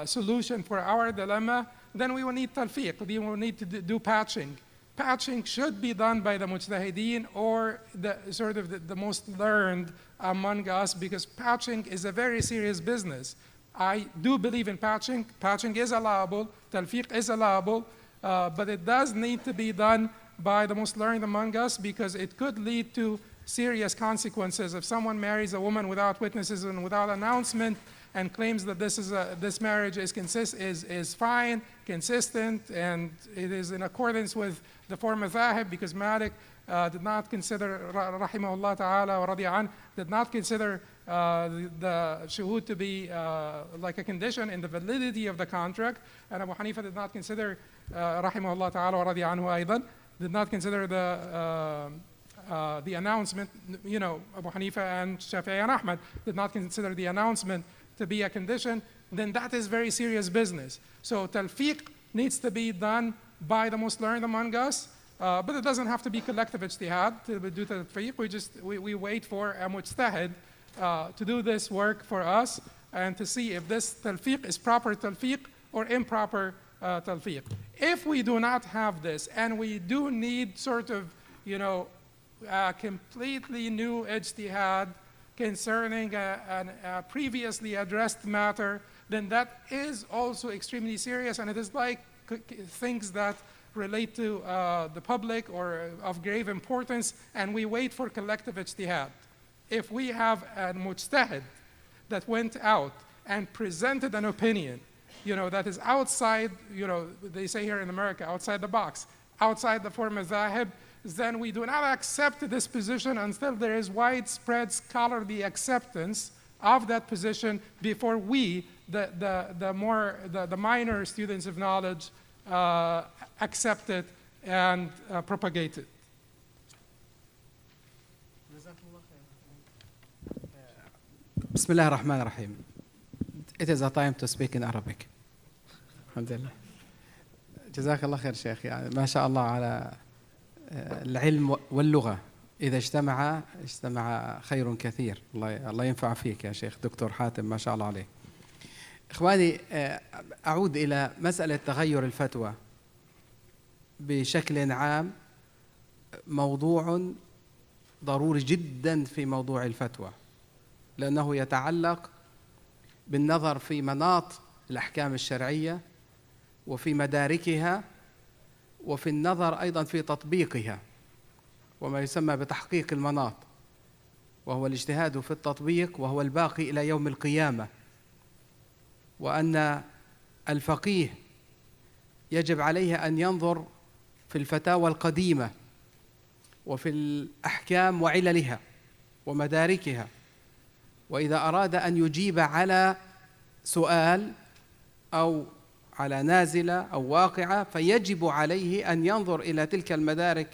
solution for our dilemma, then we will need talfiq, we will need to do patching. Patching should be done by the mujtahideen or the most learned among us, because patching is a very serious business. I do believe in patching. Patching is allowable, talfiq is allowable, but it does need to be done by the most learned among us, because it could lead to serious consequences. If someone marries a woman without witnesses and without announcement and claims that this marriage is fine, consistent, and it is in accordance with the four mazahib, because Malik did not consider, rahimahullah ta'ala wa radiya an, did not consider the shuhud to be like a condition in the validity of the contract, and Abu Hanifa did not consider, rahimahullah ta'ala wa radiya anhu aydan, did not consider the announcement. You know, Abu Hanifa and Shafi'i and Ahmad did not consider the announcement to be a condition. Then that is very serious business. So talfiq needs to be done by the most learned among us, but it doesn't have to be collective ijtihad to do talfiq. We wait for a mujtahid to do this work for us and to see if this talfiq is proper talfiq or improper talfiq. If we do not have this, and we do need sort of, a completely new ijtihad concerning a previously addressed matter, then that is also extremely serious, and it is like things that relate to the public or of grave importance, and we wait for collective ijtihad. If we have a mujtahid that went out and presented an opinion, that is outside, they say here in America, outside the box, outside the four mazahib, then we do not accept this position until there is widespread scholarly acceptance of that position before we, the minor students of knowledge, accept it and propagate it. Bismillah ar-Rahman ar-Rahim. It is a time to speak in Arabic. Alhamdulillah. جزاك الله خير شيخ. يعني ما شاء الله على العلم واللغة، إذا اجتمع خير كثير. الله ينفع فيك يا شيخ دكتور حاتم، ما شاء الله عليه. إخواني، أعود إلى مسألة تغير الفتوى بشكل عام. موضوع ضروري جدا في موضوع الفتوى، لأنه يتعلق بالنظر في مناط الأحكام الشرعية وفي مداركها، وفي النظر أيضا في تطبيقها، وما يسمى بتحقيق المناط، وهو الاجتهاد في التطبيق، وهو الباقي إلى يوم القيامة. وأن الفقيه يجب عليه أن ينظر في الفتاوى القديمة وفي الأحكام وعللها ومداركها، وإذا أراد أن يجيب على سؤال أو على نازلة أو واقعة فيجب عليه أن ينظر إلى تلك المدارك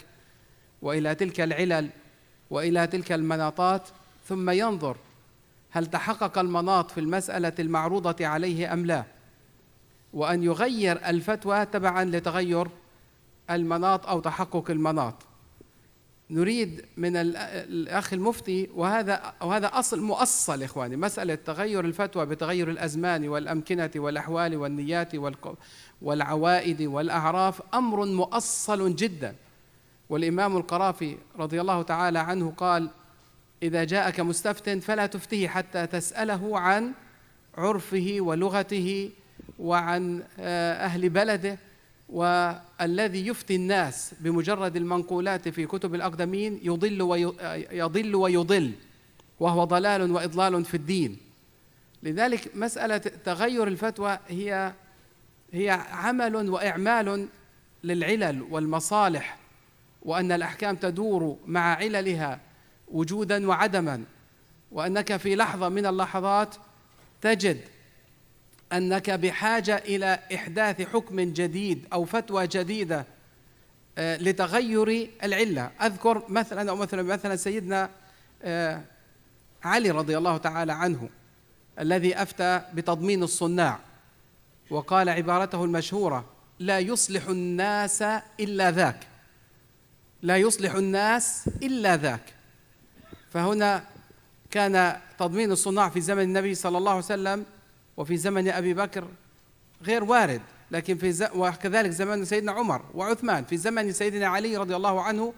وإلى تلك العلل وإلى تلك المناطات، ثم ينظر هل تحقق المناط في المسألة المعروضة عليه أم لا، وأن يغير الفتوى تبعاً لتغير المناط أو تحقق المناط. نريد من الأخ المفتي، وهذا أصل مؤصل إخواني، مسألة تغير الفتوى بتغير الأزمان والأمكنة والأحوال والنيات والعوائد والأعراف أمر مؤصل جدا. والإمام القرافي رضي الله تعالى عنه قال: إذا جاءك مستفت فلا تفته حتى تسأله عن عرفه ولغته وعن أهل بلده. والذي يفتي الناس بمجرد المنقولات في كتب الأقدمين يضل ويضل، وهو ضلال وإضلال في الدين. لذلك مسألة تغير الفتوى هي عمل وإعمال للعلل والمصالح، وأن الأحكام تدور مع عللها وجوداً وعدماً، وأنك في لحظة من اللحظات تجد أنك بحاجة إلى إحداث حكم جديد أو فتوى جديدة لتغير العلة. أذكر مثلا سيدنا علي رضي الله تعالى عنه الذي أفتى بتضمين الصناع، وقال عبارته المشهورة: لا يصلح الناس إلا ذاك، لا يصلح الناس إلا ذاك. فهنا كان تضمين الصناع في زمن النبي صلى الله عليه وسلم وفي زمن أبي بكر غير وارد، لكن وكذلك زمن سيدنا عمر وعثمان. في زمن سيدنا علي رضي الله عنه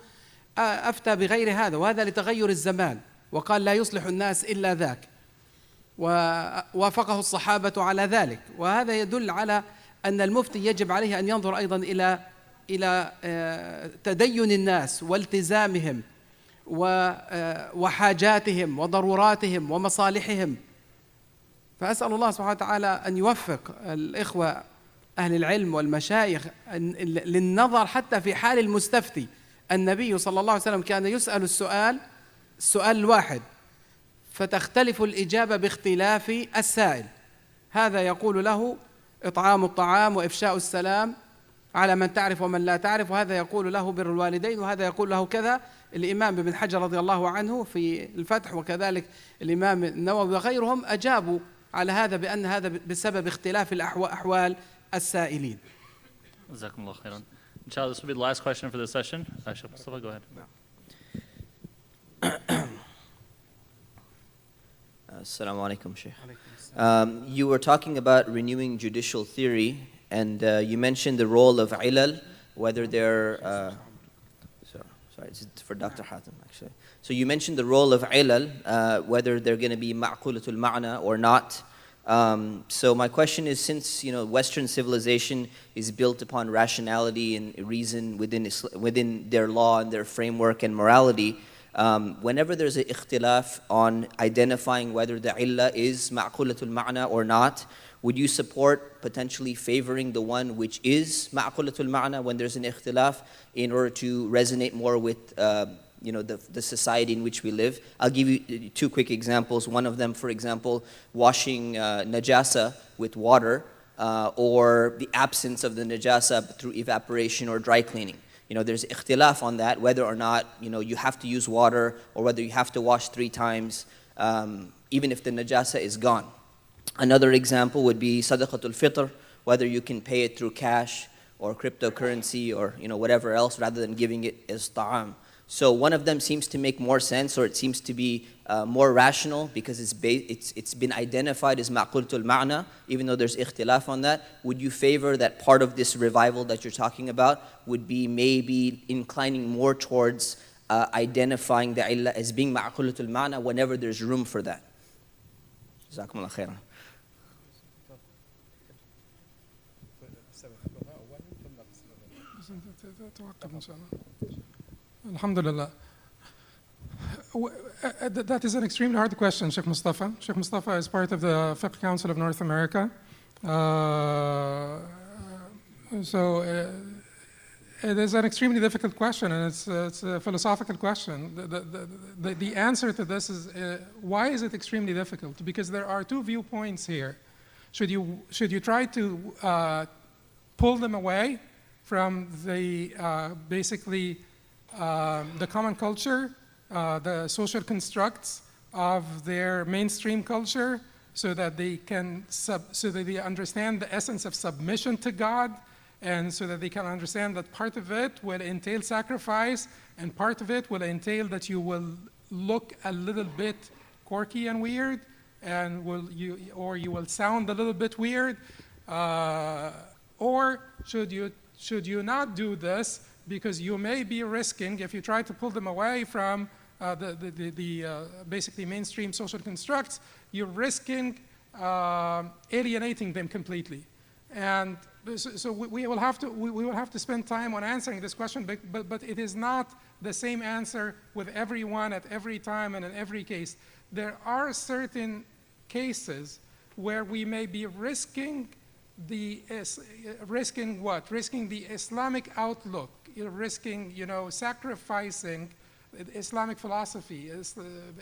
أفتى بغير هذا، وهذا لتغير الزمان، وقال: لا يصلح الناس إلا ذاك، ووافقه الصحابة على ذلك. وهذا يدل على أن المفتي يجب عليه أن ينظر أيضا إلى تدين الناس والتزامهم وحاجاتهم وضروراتهم ومصالحهم. فأسأل الله سبحانه وتعالى أن يوفق الإخوة أهل العلم والمشايخ للنظر حتى في حال المستفتي. النبي صلى الله عليه وسلم كان يسأل السؤال الواحد فتختلف الإجابة باختلاف السائل. هذا يقول له إطعام الطعام وإفشاء السلام على من تعرف ومن لا تعرف، وهذا يقول له بر الوالدين، وهذا يقول له كذا. الإمام ابن حجر رضي الله عنه في الفتح، وكذلك الإمام النووي وغيرهم أجابوا على هذا بأن هذا بسبب اختلاف أحوال السائلين. جزاكم الله خيرا. Inshallah, this will be the last question for this session. Sheikh Mustafa, go ahead. Assalamu alaikum, Sheikh. You were talking about renewing judicial theory, and you mentioned the role of ilal, whether they're sorry, it's for Dr. Hatem, actually. So you mentioned the role of ilal, whether they're going to be ma'qulatul ma'na or not. So my question is, since Western civilization is built upon rationality and reason within their law and their framework and morality, whenever there's an ikhtilaf on identifying whether the illah is ma'qulatul ma'na or not, would you support potentially favoring the one which is ma'qulatul ma'na when there's an ikhtilaf in order to resonate more with the society in which we live? I'll give you two quick examples. One of them, for example, washing najasa with water or the absence of the najasa through evaporation or dry cleaning. There's ikhtilaf on that, whether or not you have to use water or whether you have to wash 3 times, even if the najasa is gone. Another example would be sadaqatul fitr, whether you can pay it through cash or cryptocurrency or whatever else rather than giving it as ta'am. So one of them seems to make more sense, or it seems to be more rational because it's been identified as ma'qulatul ma'na, even though there's ikhtilaf on that. Would you favor that part of this revival that you're talking about would be maybe inclining more towards identifying the illah as being ma'qulatul ma'na whenever there's room for that? Jazakumullah khairan. Alhamdulillah. That is an extremely hard question, Sheikh Mustafa. Sheikh Mustafa is part of the Fiqh Council of North America, It is an extremely difficult question, and it's a philosophical question. The answer to this is, why is it extremely difficult? Because there are two viewpoints here. Should you try to pull them away from the basically the common culture, the social constructs of their mainstream culture, so that they can so that they understand the essence of submission to God, and so that they can understand that part of it will entail sacrifice, and part of it will entail that you will look a little bit quirky and weird, and you will sound a little bit weird, or should you not do this, because you may be risking, if you try to pull them away from the basically mainstream social constructs, you're risking alienating them completely. And so we will have to spend time on answering this question, but it is not the same answer with everyone at every time and in every case. There are certain cases where we may be risking what? Risking the Islamic outlook, risking, sacrificing Islamic philosophy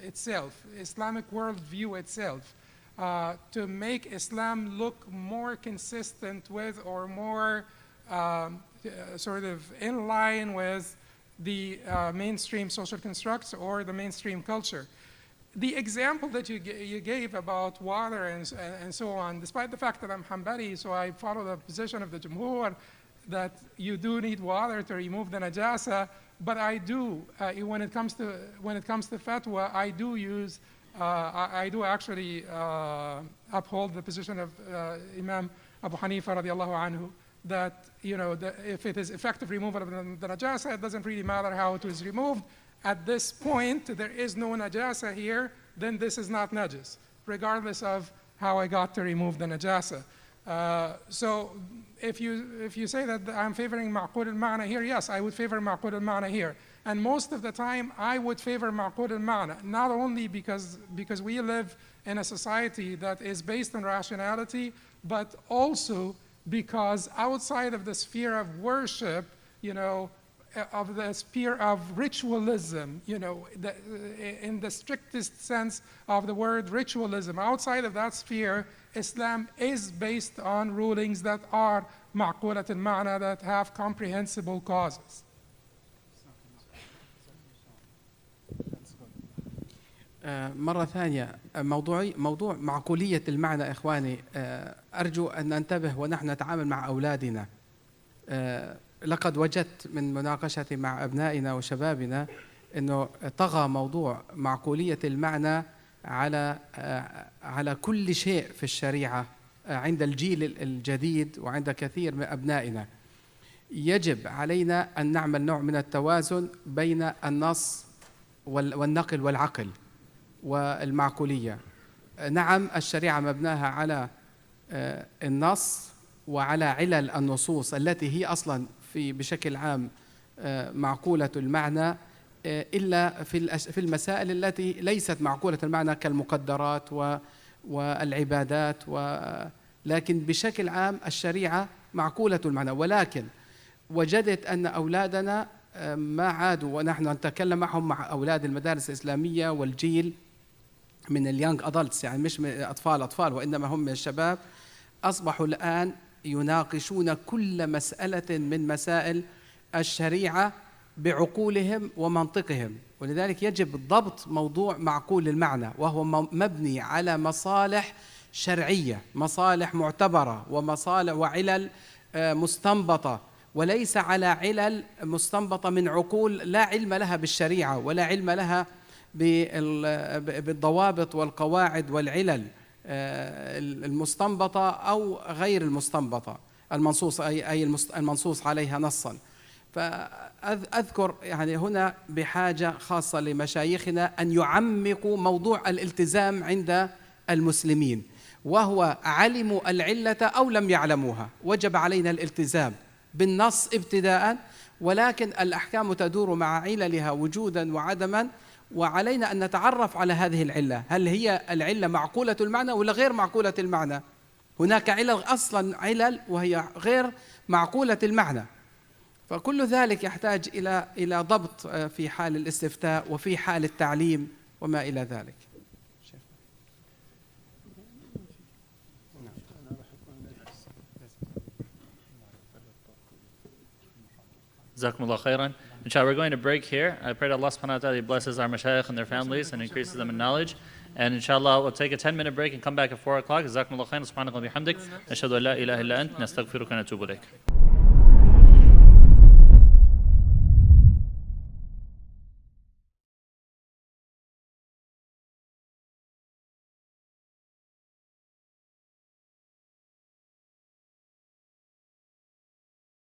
itself, Islamic worldview itself, to make Islam look more consistent with, or more sort of in line with the mainstream social constructs or the mainstream culture. The example that you gave about water and so on, despite the fact that I'm Hanbali, so I follow the position of the Jumhur that you do need water to remove the najasa, but I do, when it comes to fatwa, I do actually uphold the position of Imam Abu Hanifa radiallahu anhu, that if it is effective removal of the najasa, it doesn't really matter how it was removed. At this point, there is no najasa here, then this is not najis, regardless of how I got to remove the najasa. So if you say that I'm favoring ma'qul al-ma'na here, yes, I would favor ma'qul al-ma'na here. And most of the time, I would favor ma'qul al-ma'na, not only because we live in a society that is based on rationality, but also because outside of the sphere of worship, of the sphere of ritualism, in the strictest sense of the word ritualism, outside of that sphere, Islam is based on rulings that are ma'qulat al-ma'na, that have comprehensible causes. مرة ثانية موضوع معقولية المعنى إخواني، أرجو أن ننتبه ونحن نتعامل مع أولادنا. لقد وجدت من مناقشتي مع أبنائنا وشبابنا أنه طغى موضوع معقولية المعنى على كل شيء في الشريعة عند الجيل الجديد وعند كثير من أبنائنا. يجب علينا أن نعمل نوع من التوازن بين النص والنقل والعقل والمعقولية. نعم، الشريعة مبناها على النص وعلى علل النصوص التي هي أصلاً بشكل عام معقولة المعنى، إلا في المسائل التي ليست معقولة المعنى كالمقدرات والعبادات، لكن بشكل عام الشريعة معقولة المعنى. ولكن وجدت أن أولادنا ما عادوا، ونحن نتكلم معهم مع أولاد المدارس الإسلامية والجيل من اليانج أدلتس، يعني مش من أطفال وإنما هم من الشباب، أصبحوا الآن يناقشون كل مسألة من مسائل الشريعة بعقولهم ومنطقهم. ولذلك يجب ضبط موضوع معقول المعنى، وهو مبني على مصالح شرعية، مصالح معتبرة ومصالح وعلل مستنبطة، وليس على علل مستنبطة من عقول لا علم لها بالشريعة ولا علم لها بالضوابط والقواعد والعلل المستنبطة أو غير المستنبطة المنصوص عليها نصا. فأذكر يعني هنا بحاجة خاصة لمشايخنا أن يعمقوا موضوع الالتزام عند المسلمين، وهو علموا العلة أو لم يعلموها، وجب علينا الالتزام بالنص ابتداء، ولكن الأحكام تدور مع عللها وجودا وعدما، وعلينا أن نتعرف على هذه العلة، هل هي العلة معقولة المعنى ولا غير معقولة المعنى؟ هناك علل أصلا علل وهي غير معقولة المعنى، فكل ذلك يحتاج إلى ضبط في حال الاستفتاء وفي حال التعليم وما إلى ذلك. Jazakumullah khairan. Inshallah, we're going to break here. I pray that Allah subhanahu wa ta'ala blesses our mashayikh and their families and increases them in knowledge. And inshallah, we'll take a 10-minute break and come back at 4 o'clock. Jazakumullah khairan. Subhanahu wa bihamdik. Nashhadu an la ilaha illa ant. Nastaghfiruka wa natubu ilayk.